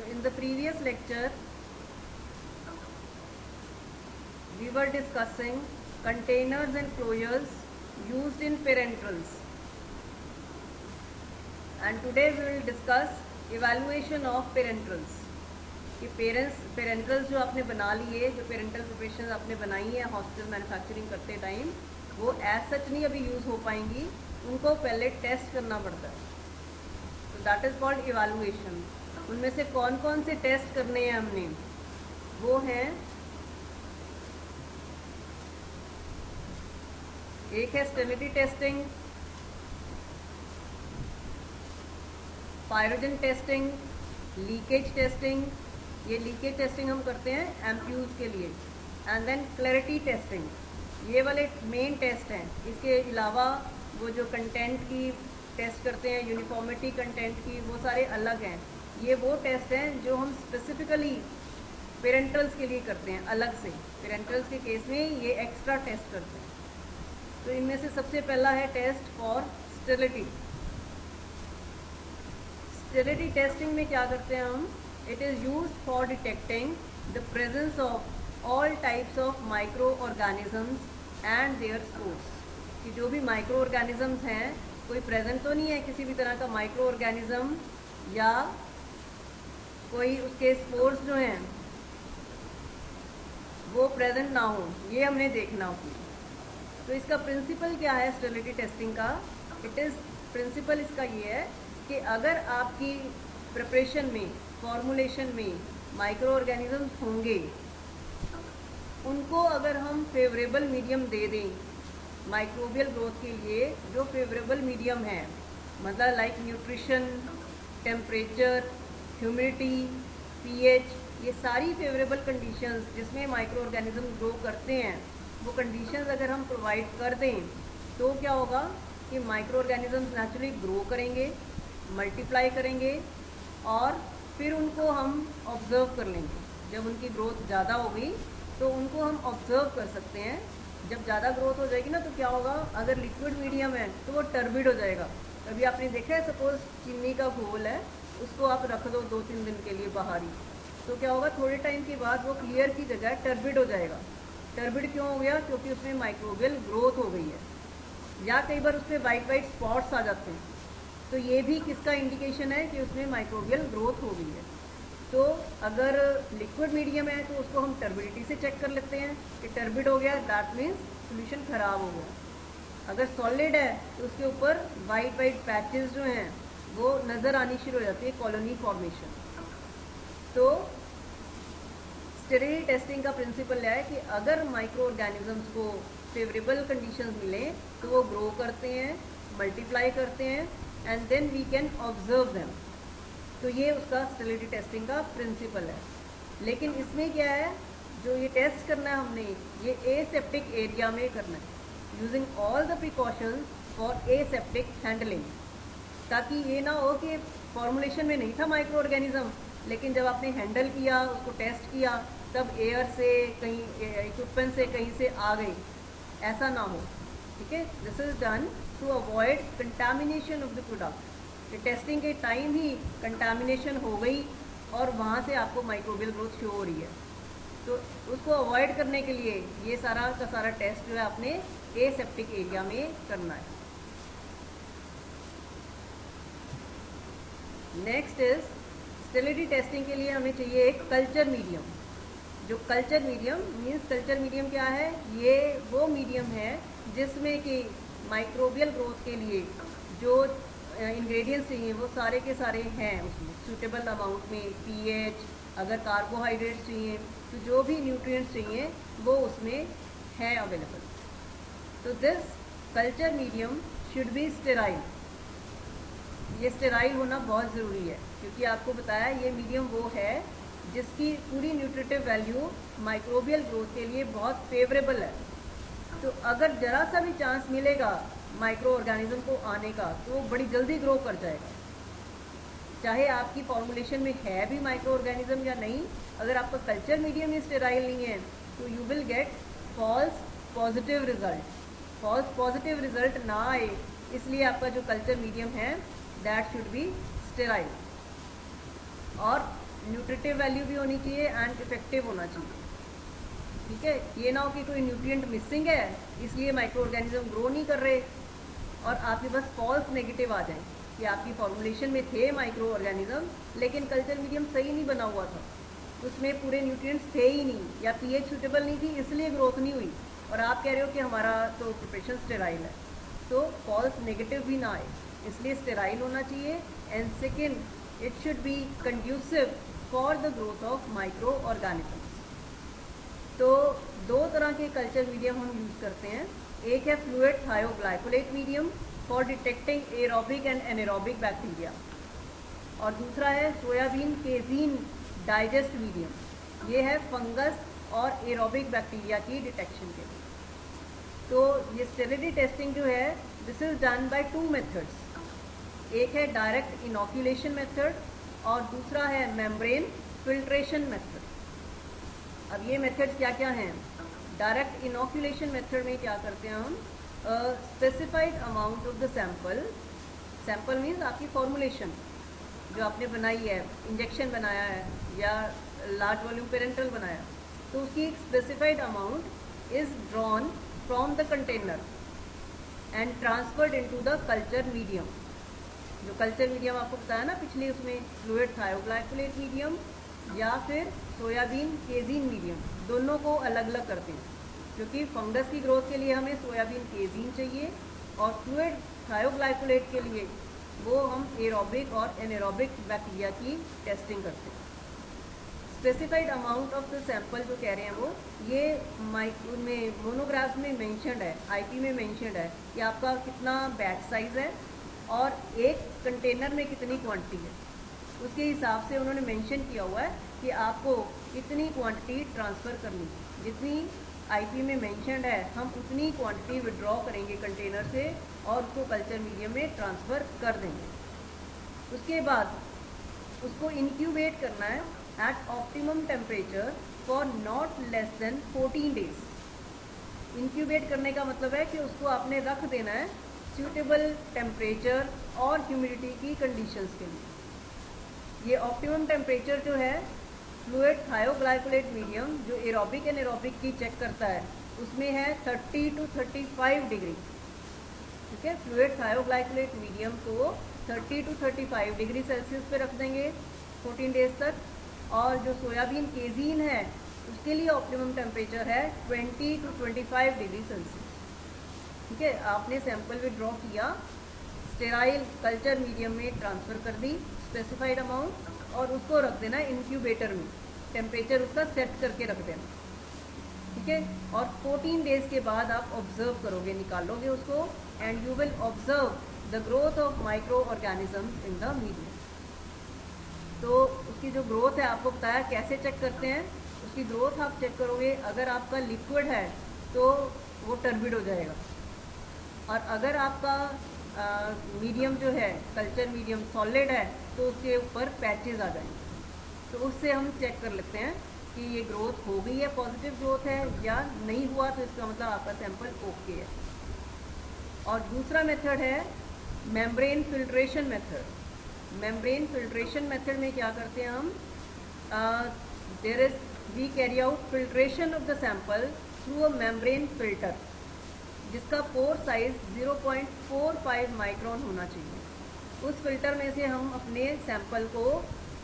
in the previous lecture we were discussing containers and closures used in parenterals, and today we will discuss evaluation of parenterals कि parentals जो आपने बना लिए, जो parental preparation आपने बनाई है हॉस्पिटल मैन्युफैक्चरिंग करते टाइम, वो एज सच नहीं अभी यूज़ हो पाएंगी, उनको पहले टेस्ट करना पड़ता है। तो दैट इज़ कॉल्ड इवैल्यूएशन। उनमें से कौन कौन से टेस्ट करने हैं हमने, वो हैं, एक है sterility testing, pyrogen testing, leakage testing, ये लीकेज टेस्टिंग हम करते हैं एम्प्यूज के लिए, एंड देन क्लैरिटी टेस्टिंग, ये वाले मेन टेस्ट हैं। इसके अलावा वो जो कंटेंट की टेस्ट करते हैं, यूनिफॉर्मिटी कंटेंट की, वो सारे अलग हैं। ये वो टेस्ट हैं जो हम स्पेसिफिकली पेरेंटल्स के लिए करते हैं अलग से। पेरेंटल्स के केस में ये एक्स्ट्रा टेस्ट करते हैं। तो इनमें से सबसे पहला है test for sterility. Sterility testing में क्या करते हैं हम, it is used for detecting the presence of all types of micro organisms and their spores. कि जो भी माइक्रो ऑर्गेनिजम्स हैं, कोई प्रेजेंट तो नहीं है किसी भी तरह का माइक्रो ऑर्गेनिज्म, या कोई उसके स्पोर्स जो हैं वो प्रेजेंट ना हो, ये हमने देखना होती है। तो इसका प्रिंसिपल क्या है स्टेरिलिटी टेस्टिंग का, इट इज़ प्रिंसिपल इसका ये है कि अगर आपकी प्रिपरेशन में, फॉर्मुलेशन में माइक्रो ऑर्गेनिजम्स होंगे, उनको अगर हम फेवरेबल मीडियम दे दें माइक्रोबियल ग्रोथ के लिए, जो फेवरेबल मीडियम है, मतलब like nutrition, temperature, humidity, pH, ये सारी फेवरेबल कंडीशंस जिसमें माइक्रो ऑर्गेनिज्म ग्रो करते हैं, वो कंडीशंस अगर हम प्रोवाइड कर दें, तो क्या होगा कि माइक्रो ऑर्गेनिजम्स नेचुरली ग्रो करेंगे, मल्टीप्लाई करेंगे, और फिर उनको हम ऑब्ज़र्व कर लेंगे। जब उनकी ग्रोथ ज़्यादा होगी तो उनको हम ऑब्ज़र्व कर सकते हैं। जब ज़्यादा ग्रोथ हो जाएगी ना, तो क्या होगा, अगर लिक्विड मीडियम है तो वो टर्बिड हो जाएगा। कभी आपने देखा है, सपोज चीनी का घोल है, उसको आप रख दो 2-3 दिन के लिए बाहर ही, तो क्या होगा, थोड़े टाइम के बाद वो क्लियर की जगह टर्बिड हो जाएगा। टर्बिड क्यों हो गया, क्योंकि उसमें माइक्रोबियल ग्रोथ हो गई है, या कई बार उसमें वाइट स्पॉट्स आ जाते हैं। तो ये भी किसका इंडिकेशन है कि उसमें माइक्रोबियल ग्रोथ हो गई है। तो अगर लिक्विड मीडियम है तो उसको हम टर्बिडिटी से चेक कर लेते हैं कि टर्बिड हो गया, दैट मीन्स सोल्यूशन ख़राब हो गया। अगर सॉलिड है तो उसके ऊपर वाइट पैचेस जो हैं वो नज़र आनी शुरू हो जाती है, कॉलोनी फॉर्मेशन। तो स्टेरिलिटी टेस्टिंग का प्रिंसिपल है कि अगर माइक्रो ऑर्गेनिजम्स को फेवरेबल कंडीशंस मिलें तो वो ग्रो करते हैं, मल्टीप्लाई करते हैं, and then we can observe them. तो ये उसका स्टेरिलिटी टेस्टिंग का प्रिंसिपल है। लेकिन इसमें क्या है, जो ये टेस्ट करना है हमने, ये एसेप्टिक एरिया में करना है, using all the precautions for aseptic handling, ताकि ये ना हो कि फॉर्मुलेशन में नहीं था माइक्रो ऑर्गेनिज्म, लेकिन जब आपने हैंडल किया, उसको टेस्ट किया, तब एयर से कहीं, इक्विपमेंट से कहीं से आ गई, ऐसा ना हो। ठीक है, this is done to avoid contamination of the product. Testing के टाइम ही कंटामिनेशन हो गई और वहाँ से आपको माइक्रोबियल ग्रोथ शो हो रही है, तो उसको अवॉइड करने के लिए ये सारा का सारा टेस्ट जो है आपने एसेप्टिक एरिया में करना है। नेक्स्ट इज स्टेरिलिटी टेस्टिंग के लिए हमें चाहिए एक कल्चर मीडियम। जो culture medium means, culture medium क्या है, ये वो मीडियम है जिसमें कि माइक्रोबियल ग्रोथ के लिए जो इंग्रेडिएंट्स चाहिए वो सारे के सारे हैं उसमें, सूटेबल अमाउंट में, पीएच, अगर कार्बोहाइड्रेट्स चाहिए तो जो भी न्यूट्रिएंट्स चाहिए वो उसमें है अवेलेबल। तो this culture medium should be sterile. ये स्टेराइल होना बहुत ज़रूरी है, क्योंकि आपको बताया ये मीडियम वो है जिसकी पूरी न्यूट्रिटिव वैल्यू माइक्रोबियल ग्रोथ के लिए बहुत फेवरेबल है। तो अगर ज़रा सा भी चांस मिलेगा माइक्रो ऑर्गेनिज्म को आने का, तो वो बड़ी जल्दी ग्रो कर जाएगा। चाहे आपकी फॉर्मुलेशन में है भी माइक्रो ऑर्गेनिज्म या नहीं, अगर आपका कल्चर मीडियम ही स्टेराइल नहीं है तो you will get false positive result. False positive result ना आए, इसलिए आपका जो कल्चर मीडियम है दैट शुड बी स्टेराइल। और न्यूट्रिटिव वैल्यू भी होनी चाहिए एंड इफेक्टिव होना चाहिए। ठीक है, ये ना हो कि कोई न्यूट्रिएंट मिसिंग है इसलिए माइक्रो ऑर्गेनिज्म ग्रो नहीं कर रहे और आपके पास फॉल्स नेगेटिव आ जाए कि आपकी फॉर्मुलेशन में थे माइक्रो ऑर्गेनिज्म लेकिन कल्चर मीडियम सही नहीं बना हुआ था, उसमें पूरे न्यूट्रिएंट्स थे ही नहीं या पीएच सूटेबल नहीं थी इसलिए ग्रोथ नहीं हुई, और आप कह रहे हो कि हमारा तो प्रिपरेशन स्टेराइल है, तो फॉल्स नेगेटिव भी ना आए, इसलिए स्टेराइल होना चाहिए। And second, it should be conducive for the growth of micro organisms. तो दो तरह के कल्चर मीडियम हम यूज़ करते हैं, एक है fluid thioglycollate medium for detecting aerobic and anaerobic bacteria, और दूसरा है सोयाबीन केजीन डाइजेस्ट मीडियम, ये है फंगस और एरोबिक बैक्टीरिया की डिटेक्शन के लिए। तो ये स्टेरिलिटी टेस्टिंग जो है this is done by two methods, एक है डायरेक्ट इनोक्यूलेशन मेथड और दूसरा है मेम्ब्रेन फिल्ट्रेशन मेथड। अब ये मेथड्स क्या क्या हैं? डायरेक्ट इनोक्यूलेशन मेथड में क्या करते हैं हम, specified amount of the sample, sample means आपकी फॉर्मुलेशन जो आपने बनाई है, इंजेक्शन बनाया है या लार्ज वॉल्यूम पेरेंटल बनाया, तो उसकी एक specified amount is drawn from the container and transferred into the culture medium. जो कल्चर मीडियम आपको बताया ना पिछले उसमें, फ्लूइड थायोग्लाइकोलेट मीडियम या फिर सोयाबीन केजीन मीडियम, दोनों को अलग अलग करते हैं क्योंकि फंगस की ग्रोथ के लिए हमें सोयाबीन केजीन चाहिए और फ्लूइड थायोग्लाइकोलेट के लिए वो हम एरोबिक और एनारोबिक बैक्टीरिया की टेस्टिंग करते हैं। Specified amount of the sample जो कह रहे हैं वो ये में मोनोग्राफ में मेंशन्ड है, आईपी में मेंशन्ड है कि आपका कितना बैच साइज है और एक कंटेनर में कितनी क्वांटिटी है, उसके हिसाब से उन्होंने मेंशन किया हुआ है कि आपको कितनी क्वांटिटी ट्रांसफ़र करनी, जितनी आईपी में मेंशन्ड है हम उतनी क्वांटिटी विड्रॉ करेंगे कंटेनर से और उसको कल्चर मीडियम में ट्रांसफ़र कर देंगे। उसके बाद उसको इंक्यूबेट करना है at optimum temperature for not less than 14 days. Incubate करने का मतलब है कि उसको आपने रख देना है सूटेबल टेम्परेचर और ह्यूमिडिटी की कंडीशंस के लिए। ये ऑप्टिमम टेम्परेचर जो है फ्लूइड थायोग्लाइकोलेट मीडियम जो एरोबिक एंड एरोबिक की चेक करता है उसमें है 30 to 35 डिग्री। ठीक है, फ्लूइड थायोग्लाइकोलेट मीडियम को 30 to 35 डिग्री सेल्सियस पे रख देंगे 14 डेज तक, और जो सोयाबीन केजीन है उसके लिए ऑप्टिमम टेम्परेचर है 20 to 25 डिग्री सेल्सियस। ठीक है, आपने सैंपल विड्रॉ किया, स्टेराइल कल्चर मीडियम में ट्रांसफ़र कर दी स्पेसिफाइड अमाउंट और उसको रख देना इंक्यूबेटर में, टेम्परेचर उसका सेट करके रख देना। ठीक है, और 14 डेज़ के बाद आप ऑब्जर्व करोगे, निकालोगे उसको and you will observe the growth of micro organisms in the medium. तो उसकी जो ग्रोथ है आपको बताया कैसे चेक करते हैं, उसकी ग्रोथ आप चेक करोगे, अगर आपका लिक्विड है तो वो टर्बिड हो जाएगा और अगर आपका मीडियम जो है कल्चर मीडियम सॉलिड है तो उसके ऊपर पैचेस आ जाएंगे। तो उससे हम चेक कर लेते हैं कि ये ग्रोथ हो गई है, पॉजिटिव ग्रोथ है या नहीं हुआ, तो इसका मतलब आपका सैंपल ओके है। और दूसरा मेथड है membrane filtration method. Membrane filtration method में क्या करते हैं हम, we carry out filtration of the sample through a membrane filter जिसका पोर साइज 0.45 माइक्रोन होना चाहिए। उस फिल्टर में से हम अपने सैंपल को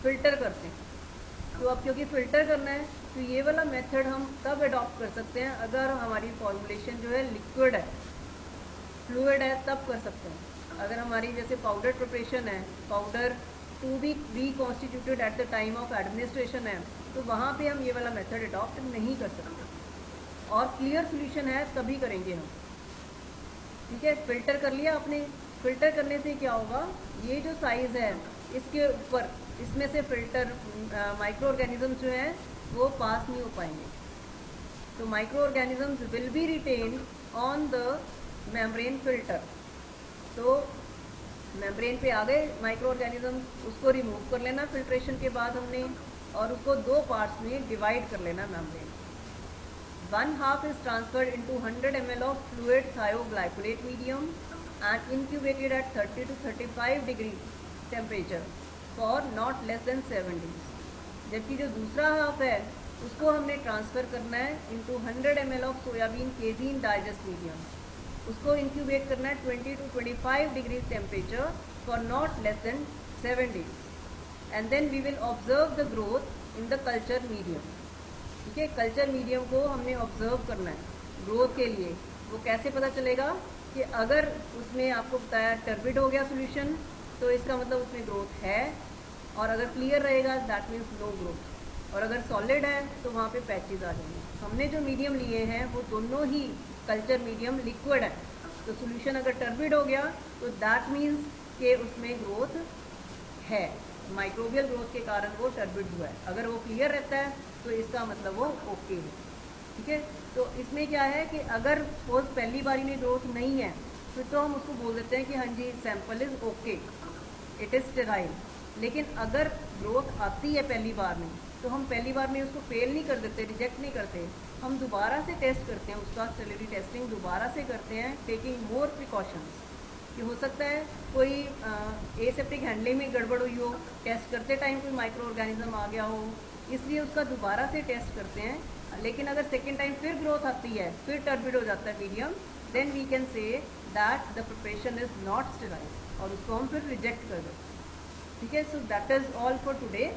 फिल्टर करते हैं। तो अब क्योंकि फ़िल्टर करना है तो ये वाला मेथड हम तब अडॉप्ट कर सकते हैं अगर हमारी फॉर्मुलेशन जो है लिक्विड है, फ्लूइड है, तब कर सकते हैं। अगर हमारी जैसे पाउडर प्रिपरेशन है, powder to be constituted at the time of administration है, तो वहाँ पे हम ये वाला मेथड अडॉप्ट नहीं कर सकते, और क्लियर सोल्यूशन है तभी करेंगे हम। ठीक है, फ़िल्टर कर लिया आपने, फ़िल्टर करने से क्या होगा, ये जो साइज़ है इसके ऊपर इसमें से फ़िल्टर माइक्रो ऑर्गेनिजम्स जो हैं वो पास नहीं हो पाएंगे। तो micro organisms will be retained on the membrane filter. तो मेम्ब्रेन पे आ गए माइक्रो ऑर्गेनिज्म, उसको रिमूव कर लेना फिल्ट्रेशन के बाद हमने, और उसको दो पार्ट्स में डिवाइड कर लेना membrane. 1/2 is transferred into 100 ml of fluid thioglycolate medium and incubated at 30 to 35 degree temperature for not less than 7 days. जबकि जो दूसरा हाफ है उसको हमने ट्रांसफ़र करना है into 100 ml of soybean casein digest medium. उसको इंक्यूबेट करना है 20 to 25 degree temperature for not less than 7 days, and then we will observe the growth in the culture medium. ठीक है, कल्चर मीडियम को हमने ऑब्जर्व करना है ग्रोथ के लिए। वो कैसे पता चलेगा कि अगर उसमें आपको बताया टर्बिड हो गया सोल्यूशन तो इसका मतलब उसमें ग्रोथ है, और अगर क्लियर रहेगा दैट मीन्स नो ग्रोथ, और अगर सॉलिड है तो वहाँ पे पैचेज आ जाएंगे। हमने जो मीडियम लिए हैं वो दोनों ही कल्चर मीडियम लिक्विड है, तो सोल्यूशन अगर टर्बिड हो गया तो दैट मीन्स कि उसमें ग्रोथ है, माइक्रोबियल ग्रोथ के कारण वो टर्बिड हुआ है। अगर वो क्लियर रहता है तो इसका मतलब वो ओके है। ठीक है, तो इसमें क्या है कि अगर सपोज पहली बारी में ग्रोथ नहीं है तो हम उसको बोल देते हैं कि हाँ जी sample is okay, it is sterile. लेकिन अगर ग्रोथ आती है पहली बार में तो हम पहली बार में उसको फेल नहीं कर देते, रिजेक्ट नहीं करते, हम दोबारा से टेस्ट करते हैं, उसका स्टेरिलिटी टेस्टिंग दोबारा से करते हैं, टेकिंग मोर प्रिकॉशंस। कि हो सकता है कोई एसेप्टिक हैंडलिंग में गड़बड़ हुई हो, टेस्ट करते टाइम कोई माइक्रो ऑर्गेनिज्म आ गया हो, इसलिए उसका दोबारा से टेस्ट करते हैं। लेकिन अगर सेकेंड टाइम फिर ग्रोथ आती है, फिर टर्बिड हो जाता है medium, then we can say that the preparation is not sterile, और उसको हम फिर रिजेक्ट कर देते हैं। ठीक है, so that is all for today.